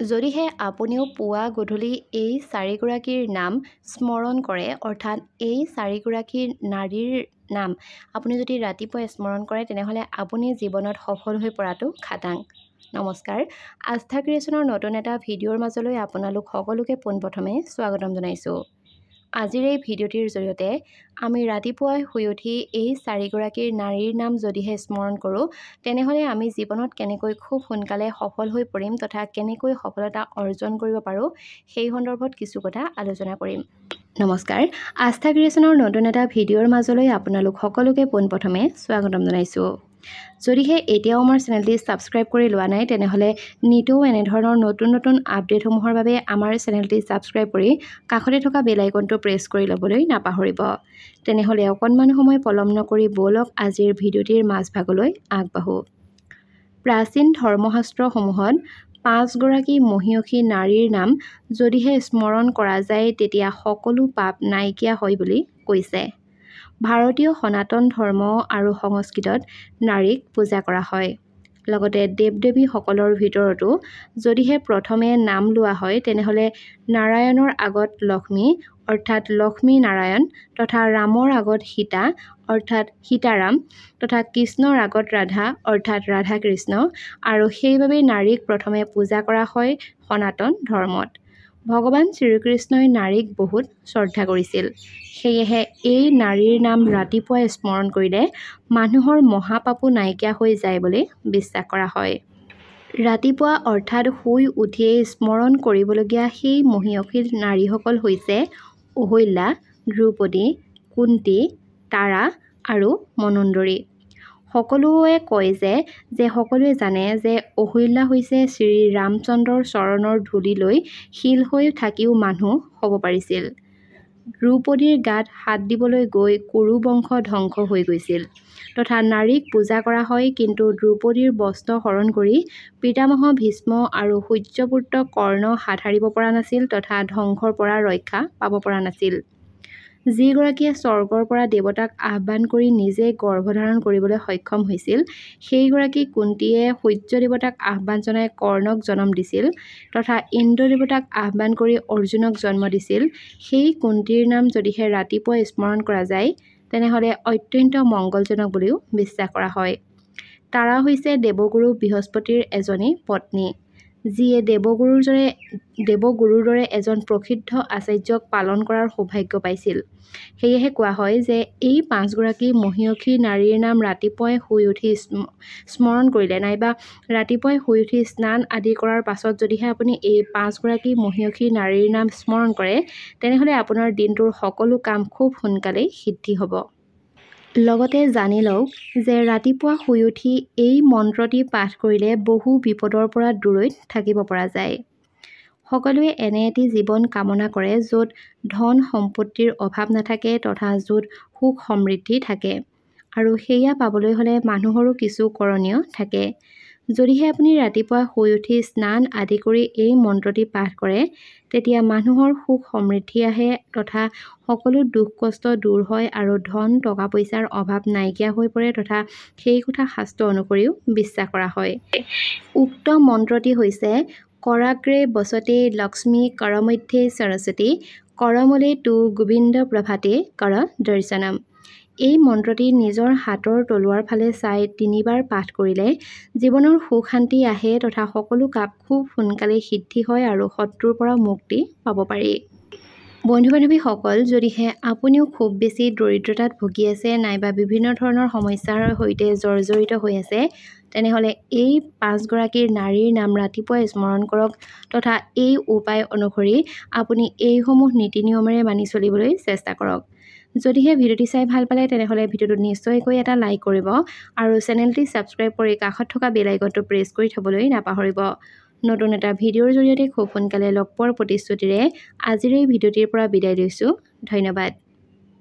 যদিহে আপুনিও পুৱা গধূলি এই চাৰিগৰাকীৰ নাম স্মৰণ কৰে, অৰ্থাৎ এই চাৰিগৰাকী নাৰীৰ নাম আপুনি যদি ৰাতিপুৱা স্মৰণ কৰে, তেনেহ'লে আপুনি জীৱনত সফল হৈ পৰাটো খাটাং। নমস্কাৰ, আস্থা ক্ৰিয়েশ্যনৰ নতুন এটা ভিডিঅ'ৰ মাজলৈ আপোনালোক সকলোকে পোনপ্ৰথমে স্বাগতম জনাইছোঁ। আজিৰ এই ভিডিঅ'টিৰ জৰিয়তে আমি ৰাতিপুৱাই শুই উঠি এই চাৰিগৰাকীৰ নাৰীৰ নাম যদিহে স্মৰণ কৰোঁ, তেনেহ'লে আমি জীৱনত কেনেকৈ খুব সোনকালে সফল হৈ পৰিম তথা কেনেকৈ সফলতা অৰ্জন কৰিব পাৰোঁ, সেই সন্দৰ্ভত কিছু কথা আলোচনা কৰিম। নমস্কাৰ, আস্থা ক্ৰিয়েশ্যনৰ নতুন এটা ভিডিঅ'ৰ মাজলৈ আপোনালোক সকলোকে পোনপ্ৰথমে স্বাগতম জনাইছোঁ। যদিহে এতিয়াও আমাৰ চেনেলটি ছাবস্ক্ৰাইব কৰি লোৱা নাই, তেনেহ'লে নিতৌ এনেধৰণৰ নতুন নতুন আপডেটসমূহৰ বাবে আমাৰ চেনেলটি ছাবস্ক্ৰাইব কৰি কাষতে থকা বেল আইকনটো প্ৰেছ কৰি ল'বলৈ নাপাহৰিব। তেনেহ'লে অকণমান সময় পলম নকৰি ব'লক আজিৰ ভিডিঅ'টিৰ মাজভাগলৈ আগবাঢ়োঁ। প্ৰাচীন ধৰ্মশাস্ত্ৰসমূহত 5গৰাকী মহিয়সী নাৰীৰ নাম যদিহে স্মৰণ কৰা যায়, তেতিয়া সকলো পাপ নাইকিয়া হয় বুলি কৈছে। ভাৰতীয় সনাতন ধৰ্ম আৰু সংস্কৃতত নাৰীক পূজা কৰা হয়। লগতে দেৱ-দেৱীসকলৰ ভিতৰতো যদিহে প্ৰথমে নাম লোৱা হয়, তেনেহ'লে নাৰায়ণৰ আগত লক্ষ্মী অৰ্থাৎ লক্ষ্মী নাৰায়ণ তথা ৰামৰ আগত সীতা অৰ্থাৎ সীতাৰাম তথা কৃষ্ণৰ আগত ৰাধা অৰ্থাৎ ৰাধা কৃষ্ণ, আৰু সেইবাবেই নাৰীক প্ৰথমে পূজা কৰা হয় সনাতন ধৰ্মত। ভগৱান শ্ৰীকৃষ্ণই নাৰীক বহুত শ্ৰদ্ধা কৰিছিল। সেয়েহে এই নাৰীৰ নাম ৰাতিপুৱাই স্মৰণ কৰিলে মানুহৰ মহাপাপো নাইকিয়া হৈ যায় বুলি বিশ্বাস কৰা হয়। ৰাতিপুৱা অৰ্থাৎ শুই উঠিয়েই স্মৰণ কৰিবলগীয়া সেই মহিয়সী নাৰীসকল হৈছে অহল্যা, দ্ৰৌপদী, কুন্তী, তাৰা আৰু মনন্দৰী। সকলোৱে কয় যে সকলোৱে জানে যে অহল্যা হৈছে শ্ৰী ৰামচন্দ্ৰৰ চৰণৰ ধূলি লৈ শিল হৈ থাকিও মানুহ হ'ব পাৰিছিল। দ্ৰৌপদীৰ গাত হাত দিবলৈ গৈ কুৰু বংশ ধ্বংস হৈ গৈছিল তথা নাৰীক পূজা কৰা হয়, কিন্তু দ্ৰৌপদীৰ বস্ত্ৰ হৰণ কৰি পিতামহ ভীষ্ম আৰু সূৰ্যপুত্ৰ কৰ্ণ হাত সাৰিব পৰা নাছিল তথা ধ্বংসৰ পৰা ৰক্ষা পাব পৰা নাছিল। যিগৰাকীয়ে স্বৰ্গৰ পৰা দেৱতাক আহ্বান কৰি নিজে গৰ্ভধাৰণ কৰিবলৈ সক্ষম হৈছিল, সেইগৰাকী কুন্তীয়ে সূৰ্য দেৱতাক আহ্বান জনাই কৰ্ণক জন্ম দিছিল তথা ইন্দ্ৰ দেৱতাক আহ্বান কৰি অৰ্জুনক জন্ম দিছিল। সেই কুন্তীৰ নাম যদিহে ৰাতিপুৱা স্মৰণ কৰা যায়, তেনেহ'লে অত্যন্ত মংগলজনক বুলিও বিশ্বাস কৰা হয়। তাৰা হৈছে দেৱগুৰু বৃহস্পতিৰ এজনী পত্নী, যিয়ে দেৱগুৰুৰ দৰে এজন প্ৰসিদ্ধ আচাৰ্যক পালন কৰাৰ সৌভাগ্য পাইছিল। সেয়েহে কোৱা হয় যে এই 5গৰাকী মহিয়সী নাৰীৰ নাম ৰাতিপুৱাই শুই উঠি স্মৰণ কৰিলে, নাইবা ৰাতিপুৱাই শুই উঠি স্নান আদি কৰাৰ পাছত যদিহে আপুনি এই 5গৰাকী মহিয়সী নাৰীৰ নাম স্মৰণ কৰে, তেনেহ'লে আপোনাৰ দিনটোৰ সকলো কাম খুব সোনকালেই সিদ্ধি হ'ব। লগতে জানি লওক যে ৰাতিপুৱা শুই উঠি এই মন্ত্ৰটি পাঠ কৰিলে বহু বিপদৰ পৰা দূৰৈত থাকিব পৰা যায়। সকলোৱে এনে এটি জীৱন কামনা কৰে য'ত ধন সম্পত্তিৰ অভাৱ নাথাকে তথা য'ত সুখ সমৃদ্ধি থাকে, আৰু সেয়া পাবলৈ হ'লে মানুহৰো কিছু কৰণীয় থাকে। যদিহে আপুনি ৰাতিপুৱা শুই উঠি স্নান আদি কৰি এই মন্ত্ৰটি পাঠ কৰে, তেতিয়া মানুহৰ সুখ সমৃদ্ধি আহে তথা সকলো দুখ কষ্ট দূৰ হয় আৰু ধন টকা পইচাৰ অভাৱ নাইকিয়া হৈ পৰে তথা সেই কথা শাস্ত্ৰ অনুসৰিও বিশ্বাস কৰা হয়। উক্ত মন্ত্ৰটি হৈছে কৰাগ্ৰে বসতে লক্ষ্মী কৰমধ্যে সৰস্বতী কৰমূলে তু গোবিন্দ প্ৰভাতে কৰ দৰ্শনম। এই মন্ত্ৰটি নিজৰ হাতৰ তলুৱাৰ ফালে চাই 3বাৰ পাঠ কৰিলে জীৱনৰ সুখ শান্তি আহে তথা সকলো কাম খুব সোনকালে সিদ্ধি হয় আৰু শত্ৰুৰ পৰা মুক্তি পাব পাৰি। বন্ধু-বান্ধৱীসকল, যদিহে আপুনিও খুব বেছি দৰিদ্ৰতাত ভুগি আছে নাইবা বিভিন্ন ধৰণৰ সমস্যাৰ সৈতে জৰ্জৰিত হৈ আছে, তেনেহ'লে এই 5গৰাকীৰ নাৰীৰ নাম ৰাতিপুৱাই স্মৰণ কৰক তথা এই উপায় অনুসৰি আপুনি এইসমূহ নীতি নিয়মেৰে মানি চলিবলৈ চেষ্টা কৰক। যদিহে ভিডিঅ'টি চাই ভাল পালে, তেনেহ'লে ভিডিঅ'টোত নিশ্চয়কৈ এটা লাইক কৰিব আৰু চেনেলটি ছাবস্ক্ৰাইব কৰি কাষত থকা বেল আইকনটো প্ৰেছ কৰি থ'বলৈ নাপাহৰিব। নতুন এটা ভিডিঅ'ৰ জৰিয়তে খুব সোনকালে লগ পোৱাৰ প্ৰতিশ্ৰুতিৰে আজিৰ এই ভিডিঅ'টিৰ পৰা বিদায় লৈছোঁ। ধন্যবাদ।